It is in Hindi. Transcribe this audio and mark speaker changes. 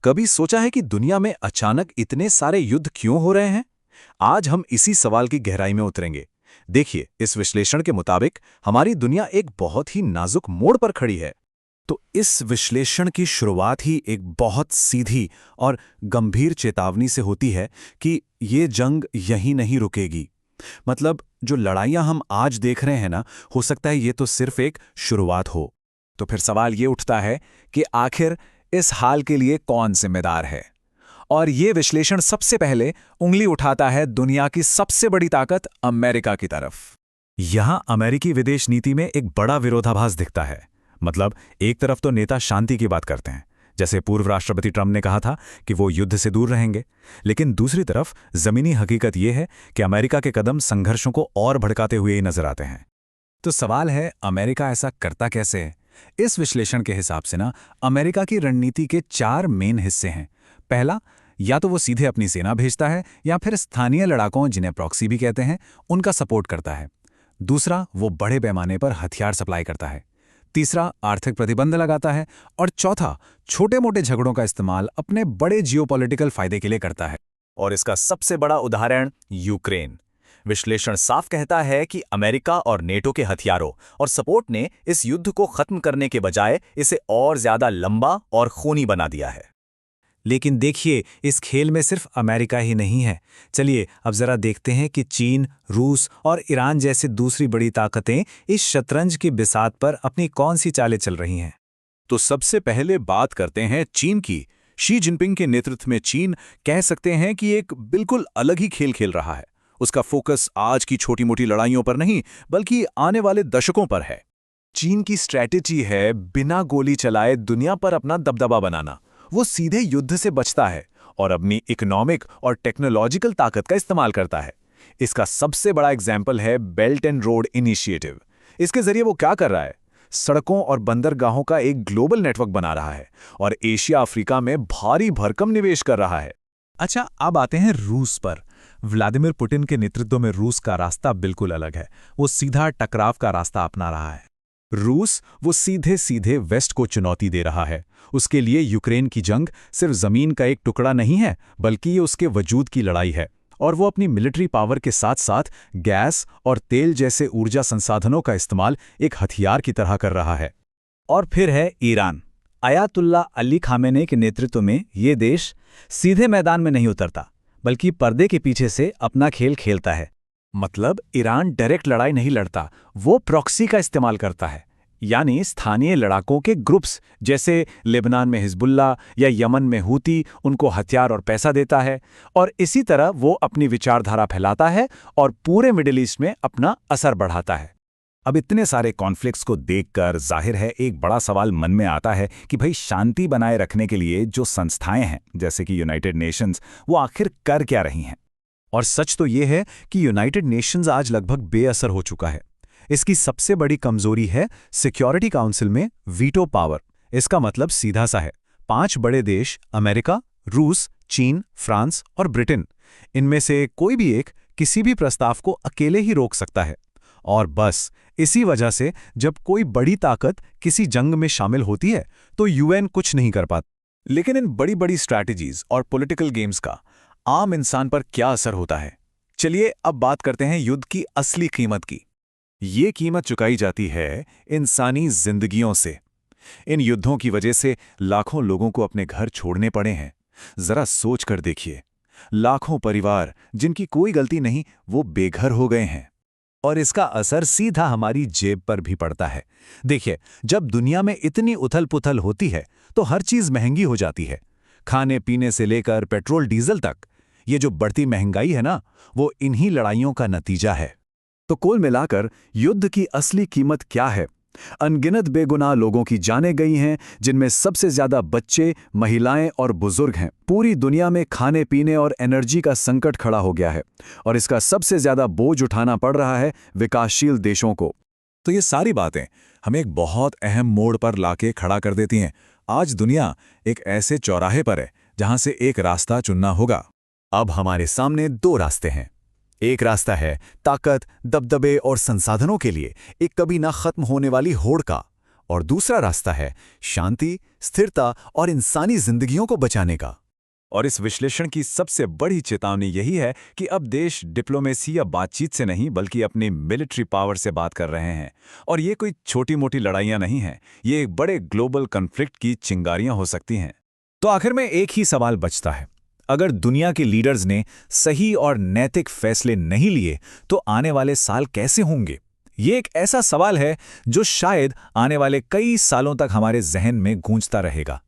Speaker 1: कभी सोचा है कि दुनिया में अचानक इतने सारे युद्ध क्यों हो रहे हैं? आज हम इसी सवाल की गहराई में उतरेंगे। देखिए, इस विश्लेषण के मुताबिक हमारी दुनिया एक बहुत ही नाजुक मोड़ पर खड़ी है। तो इस विश्लेषण की शुरुआत ही एक बहुत सीधी और गंभीर चेतावनी से होती है कि ये जंग यहीं नहीं रुकेगी। मतलब जो लड़ाइयां हम आज देख रहे हैं ना, हो सकता है ये तो सिर्फ एक शुरुआत हो। तो फिर सवाल ये उठता है कि आखिर इस हाल के लिए कौन जिम्मेदार है? और ये विश्लेषण सबसे पहले उंगली उठाता है दुनिया की सबसे बड़ी ताकत अमेरिका की तरफ। यहां अमेरिकी विदेश नीति में एक बड़ा विरोधाभास दिखता है। मतलब एक तरफ तो नेता शांति की बात करते हैं, जैसे पूर्व राष्ट्रपति ट्रंप ने कहा था कि वो युद्ध से दूर रहेंगे, लेकिन दूसरी तरफ जमीनी हकीकत यह है कि अमेरिका के कदम संघर्षों को और भड़काते हुए ही नजर आते हैं। तो सवाल है, अमेरिका ऐसा करता कैसे है? इस विश्लेषण के हिसाब से ना, अमेरिका की रणनीति के 4 मेन हिस्से हैं। पहला, या तो वो सीधे अपनी सेना भेजता है या फिर स्थानीय लड़ाकों, जिन्हें प्रॉक्सी भी कहते हैं, उनका सपोर्ट करता है। दूसरा, वो बड़े पैमाने पर हथियार सप्लाई करता है। तीसरा, आर्थिक प्रतिबंध लगाता है। और चौथा, छोटे-मोटे झगड़ों का इस्तेमाल अपने बड़े जियोपॉलिटिकल फायदे के लिए करता है। और इसका सबसे बड़ा उदाहरण यूक्रेन। विश्लेषण साफ कहता है कि अमेरिका और नेटो के हथियारों और सपोर्ट ने इस युद्ध को खत्म करने के बजाय इसे और ज्यादा लंबा और खूनी बना दिया है। लेकिन देखिए, इस खेल में सिर्फ अमेरिका ही नहीं है। चलिए अब जरा देखते हैं कि चीन, रूस और ईरान जैसी दूसरी बड़ी ताकतें इस शतरंज की बिसात पर अपनी कौन सी चालें चल रही हैं। तो सबसे पहले बात करते हैं चीन की। शी जिनपिंग के नेतृत्व में चीन, कह सकते हैं कि एक बिल्कुल अलग ही खेल खेल रहा है। उसका फोकस आज की छोटी-मोटी लड़ाइयों पर नहीं, बल्कि आने वाले दशकों पर है। चीन की स्ट्रैटेजी है बिना गोली चलाए दुनिया पर अपना दबदबा बनाना। वो सीधे युद्ध से बचता है और अपनी इकोनॉमिक और टेक्नोलॉजिकल ताकत का इस्तेमाल करता है। इसका सबसे बड़ा एग्जाम्पल है बेल्ट एंड रोड इनिशिएटिव। इसके जरिए वो क्या कर रहा है? सड़कों और बंदरगाहों का एक ग्लोबल नेटवर्क बना रहा है और एशिया अफ्रीका में भारी भरकम निवेश कर रहा है। अच्छा, अब आते हैं रूस पर। व्लादिमीर पुतिन के नेतृत्व में रूस का रास्ता बिल्कुल अलग है। वो सीधा टकराव का रास्ता अपना रहा है। रूस वो सीधे सीधे वेस्ट को चुनौती दे रहा है। उसके लिए यूक्रेन की जंग सिर्फ जमीन का एक टुकड़ा नहीं है, बल्कि ये उसके वजूद की लड़ाई है। और वो अपनी मिलिट्री पावर के साथ साथ गैस और तेल जैसे ऊर्जा संसाधनों का इस्तेमाल एक हथियार की तरह कर रहा है। और फिर है ईरान। अयातुल्ला अली खामेनी के नेतृत्व में ये देश सीधे मैदान में नहीं उतरता, बल्कि पर्दे के पीछे से अपना खेल खेलता है। मतलब ईरान डायरेक्ट लड़ाई नहीं लड़ता, वो प्रॉक्सी का इस्तेमाल करता है। यानी स्थानीय लड़ाकों के ग्रुप्स, जैसे लेबनान में हिजबुल्ला या यमन में हूती, उनको हथियार और पैसा देता है। और इसी तरह वो अपनी विचारधारा फैलाता है और पूरे मिडिल ईस्ट में अपना असर बढ़ाता है। अब इतने सारे कॉन्फ्लिक्ट्स को देखकर जाहिर है एक बड़ा सवाल मन में आता है कि भाई, शांति बनाए रखने के लिए जो संस्थाएं हैं, जैसे कि यूनाइटेड नेशंस, वो आखिर कर क्या रही हैं? और सच तो ये है कि यूनाइटेड नेशंस आज लगभग बेअसर हो चुका है। इसकी सबसे बड़ी कमजोरी है सिक्योरिटी काउंसिल में वीटो पावर। इसका मतलब सीधा सा है, 5 बड़े देश, अमेरिका, रूस, चीन, फ्रांस और ब्रिटेन, इनमें से कोई भी एक किसी भी प्रस्ताव को अकेले ही रोक सकता है। और बस इसी वजह से जब कोई बड़ी ताकत किसी जंग में शामिल होती है तो यूएन कुछ नहीं कर पाता। लेकिन इन बड़ी बड़ी स्ट्रैटेजीज और पॉलिटिकल गेम्स का आम इंसान पर क्या असर होता है? चलिए अब बात करते हैं युद्ध की असली कीमत की। ये कीमत चुकाई जाती है इंसानी जिंदगियों से। इन युद्धों की वजह से लाखों लोगों को अपने घर छोड़ने पड़े हैं। जरा सोच कर देखिए, लाखों परिवार जिनकी कोई गलती नहीं, वो बेघर हो गए हैं। और इसका असर सीधा हमारी जेब पर भी पड़ता है। देखिए, जब दुनिया में इतनी उथल पुथल होती है तो हर चीज महंगी हो जाती है। खाने पीने से लेकर पेट्रोल डीजल तक। ये जो बढ़ती महंगाई है ना, वो इन्हीं लड़ाइयों का नतीजा है। तो कुल मिलाकर युद्ध की असली कीमत क्या है? अनगिनत बेगुनाह लोगों की जानें गई हैं, जिनमें सबसे ज्यादा बच्चे, महिलाएं और बुजुर्ग हैं। पूरी दुनिया में खाने पीने और एनर्जी का संकट खड़ा हो गया है और इसका सबसे ज्यादा बोझ उठाना पड़ रहा है विकासशील देशों को। तो ये सारी बातें हमें एक बहुत अहम मोड़ पर लाके खड़ा कर देती हैं। आज दुनिया एक ऐसे चौराहे पर है जहां से एक रास्ता चुनना होगा। अब हमारे सामने 2 रास्ते हैं। एक रास्ता है ताकत, दबदबे और संसाधनों के लिए एक कभी ना खत्म होने वाली होड़ का,
Speaker 2: और दूसरा रास्ता है शांति, स्थिरता और इंसानी जिंदगियों को बचाने का।
Speaker 1: और इस विश्लेषण की सबसे बड़ी चेतावनी यही है कि अब देश डिप्लोमेसी या बातचीत से नहीं बल्कि अपनी मिलिट्री पावर से बात कर रहे हैं। और ये कोई छोटी-मोटी लड़ाइयां नहीं हैं, ये एक बड़े ग्लोबल कॉन्फ्लिक्ट की चिंगारियां हो सकती हैं।
Speaker 2: तो आखिर में एक ही सवाल बचता है, अगर दुनिया के लीडर्स ने सही और नैतिक फैसले नहीं लिए तो आने वाले साल कैसे होंगे? ये एक ऐसा सवाल है जो शायद आने वाले कई सालों तक हमारे जहन में गूंजता रहेगा।